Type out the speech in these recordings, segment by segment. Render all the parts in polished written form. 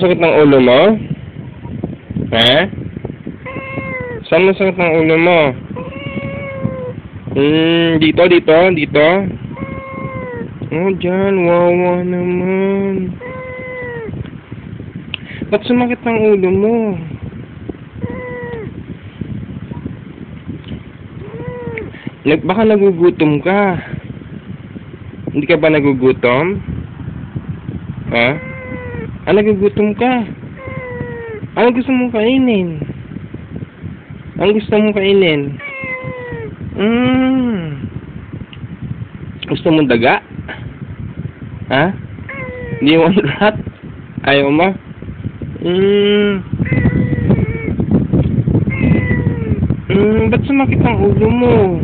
Sakit ng ulo mo? Ha? Saan masakit ng ulo mo? Dito? Oh, dyan. Wawa naman. Ba't sumakit ng ulo mo? Baka nagugutom ka. Hindi ka ba nagugutom? Ha? Nagugutom ka. Ano gusto mong kainin? Gusto mong daga? Ha? Hindi mo lahat? Ayaw mo? Ba't sumakit ang ulo mo?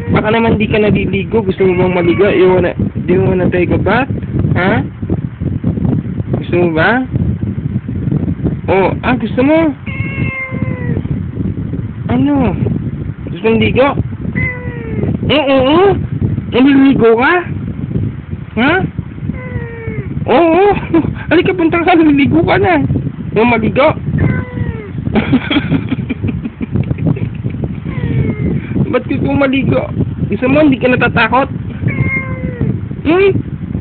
Baka naman di ka naliligo. Gusto mo bang maligo? Do you wanna take a bath? Ha? Gusto mo ba? Oh, gusto mo? Ano? Gusto mong ligo? Oo. Naliligo ka? Ha? Oo. Halika, punta ka. Naliligo ka na. Yung maligo? Ba't gusto mong maligo? Gusto mo, hindi ka natatakot?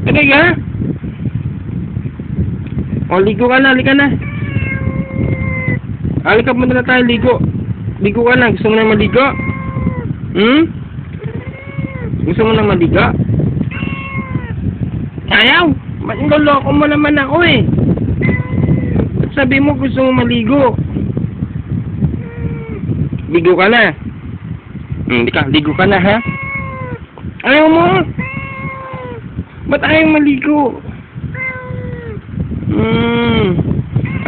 Halika. O, ligo ka na. Halika na. Halika, punta na tayo. Ligo ka na. Gusto mo na maligo? Gusto mo na maligo? Ayaw! Ba't niloloko mo naman ako eh? Ba't sabi mo gusto mo maligo? Ligo ka na. Ligo ka na, ha? Ayaw mo? Ba't ayaw maligo?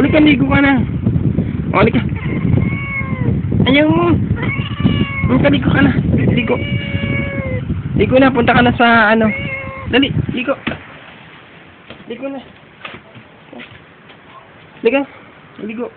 Halika, ligo ka na. O, halika. Ayaw mo. Ligo ka na. Ligo na, punta ka na sa ano. Dali, ligo. Ligo na. Ligo.